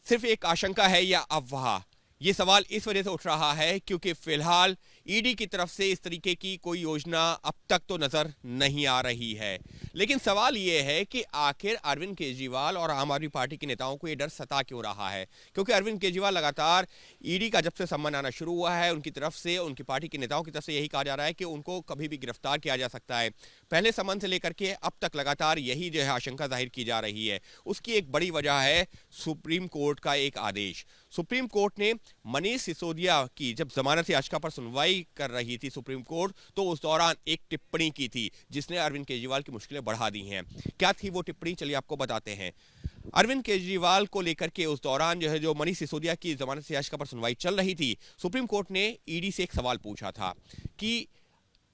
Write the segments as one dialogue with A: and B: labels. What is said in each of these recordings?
A: सिर्फ एक आशंका है या अफवाह? ये सवाल इस वजह से उठ रहा है क्योंकि फिलहाल ईडी की तरफ से इस तरीके की कोई योजना अब तक तो नजर नहीं आ रही है। लेकिन सवाल ये है कि आखिर अरविंद केजरीवाल और आम आदमी पार्टी के नेताओं को ये डर सता क्यों रहा है? क्योंकि अरविंद केजरीवाल लगातार ईडी का जब से सम्मान आना शुरू हुआ है, उनकी तरफ से, उनकी पार्टी के नेताओं की तरफ से यही कहा जा रहा है कि उनको कभी भी गिरफ्तार किया जा सकता है। पहले सम्मान से लेकर के अब तक लगातार यही जो है आशंका जाहिर की जा रही है। उसकी एक बड़ी वजह है सुप्रीम कोर्ट का एक आदेश। सुप्रीम कोर्ट ने मनीष सिसोदिया की जब जमानत याचिका पर सुनवाई कर रही थी सुप्रीम कोर्ट, तो उस दौरान एक टिप्पणी की थी जिसने अरविंद केजरीवाल की मुश्किलें बढ़ा दी हैं। क्या थी वो टिप्पणी, चलिए आपको बताते हैं। अरविंद केजरीवाल को लेकर के उस दौरान जो मनीष सिसोदिया की जमानत याचिका पर सुनवाई चल रही थी, सुप्रीम कोर्ट ने ईडी से एक सवाल पूछा था कि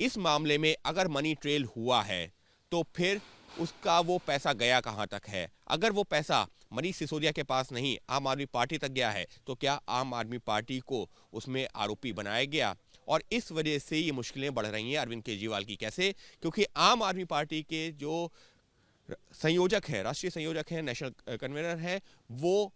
A: इस मामले में अगर मनी ट्रेल हुआ है तो फिर उसका वो पैसा गया कहां तक है? अगर वो पैसा मनीष सिसोदिया के पास नहीं, आम आदमी पार्टी तक गया है, तो क्या आम आदमी पार्टी को उसमें आरोपी बनाया गया? और इस वजह से ये मुश्किलें बढ़ रही हैं अरविंद केजरीवाल की। कैसे? क्योंकि आम आदमी पार्टी के जो संयोजक है, राष्ट्रीय संयोजक है, नेशनल कन्वीनर है, वो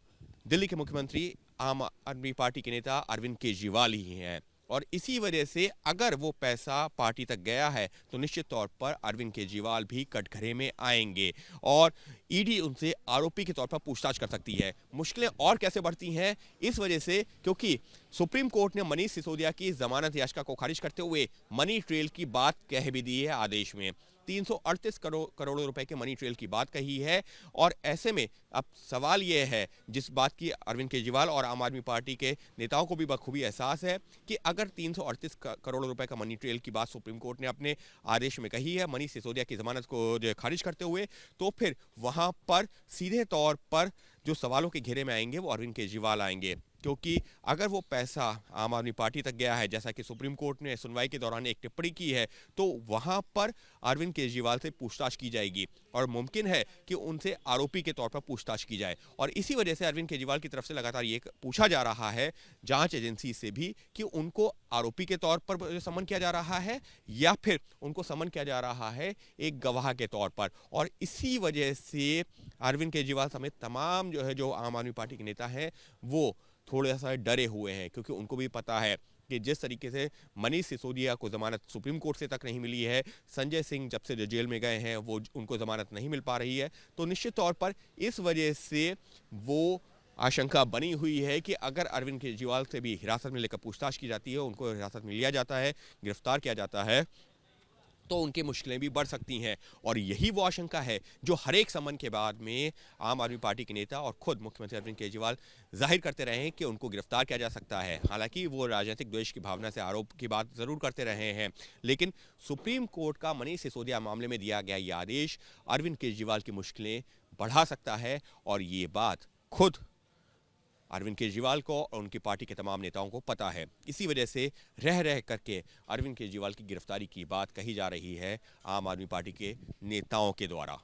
A: दिल्ली के मुख्यमंत्री आम आदमी पार्टी के नेता अरविंद केजरीवाल ही हैं। और इसी वजह से अगर वो पैसा पार्टी तक गया है तो निश्चित तौर पर अरविंद केजरीवाल भी कटघरे में आएंगे और ईडी उनसे आरोपी के तौर पर पूछताछ कर सकती है। मुश्किलें और कैसे बढ़ती हैं? इस वजह से क्योंकि सुप्रीम कोर्ट ने मनीष सिसोदिया की जमानत याचिका को खारिज करते हुए मनी ट्रेल की बात कह भी दी है आदेश में। 338 करोड़ रुपए के मनी ट्रेल की बात कही है। और ऐसे में अब सवाल यह है, जिस बात की अरविंद केजरीवाल और आम आदमी पार्टी के नेताओं को भी बखूबी एहसास है, कि अगर 338 करोड़ रुपए का मनी ट्रेल की बात सुप्रीम कोर्ट ने अपने आदेश में कही है मनीष सिसोदिया की जमानत को खारिज करते हुए, तो फिर वहां पर सीधे तौर पर जो सवालों के घेरे में आएंगे वो अरविंद केजरीवाल आएंगे। क्योंकि अगर वो पैसा आम आदमी पार्टी तक गया है, जैसा कि सुप्रीम कोर्ट ने सुनवाई के दौरान एक टिप्पणी की है, तो वहां पर अरविंद केजरीवाल से पूछताछ की जाएगी और मुमकिन है कि उनसे आरोपी के तौर पर पूछताछ की जाए। और इसी वजह से अरविंद केजरीवाल की तरफ से लगातार ये पूछा जा रहा है जांच एजेंसी से भी कि उनको आरोपी के तौर पर समन किया जा रहा है या फिर उनको समन किया जा रहा है एक गवाह के तौर पर। और इसी वजह से अरविंद केजरीवाल समेत तमाम जो आम आदमी पार्टी के नेता हैं वो थोड़ा सा डरे हुए हैं, क्योंकि उनको भी पता है कि जिस तरीके से मनीष सिसोदिया को जमानत सुप्रीम कोर्ट से तक नहीं मिली है, संजय सिंह जब से जेल में गए हैं वो उनको जमानत नहीं मिल पा रही है, तो निश्चित तौर पर इस वजह से वो आशंका बनी हुई है कि अगर अरविंद केजरीवाल से भी हिरासत में लेकर पूछताछ की जाती है, उनको हिरासत में लिया जाता है, गिरफ्तार किया जाता है, तो उनकी मुश्किलें भी बढ़ सकती हैं। और यही वो आशंका है जो हर एक समन के बाद में आम आदमी पार्टी के नेता और खुद मुख्यमंत्री अरविंद केजरीवाल जाहिर करते रहे हैं कि उनको गिरफ्तार किया जा सकता है। हालांकि वो राजनीतिक द्वेष की भावना से आरोप की बात जरूर करते रहे हैं, लेकिन सुप्रीम कोर्ट का मनीष सिसोदिया मामले में दिया गया ये आदेश अरविंद केजरीवाल की मुश्किलें बढ़ा सकता है। और ये बात खुद अरविंद केजरीवाल को और उनकी पार्टी के तमाम नेताओं को पता है। इसी वजह से रह रह करके अरविंद केजरीवाल की गिरफ्तारी की बात कही जा रही है आम आदमी पार्टी के नेताओं के द्वारा।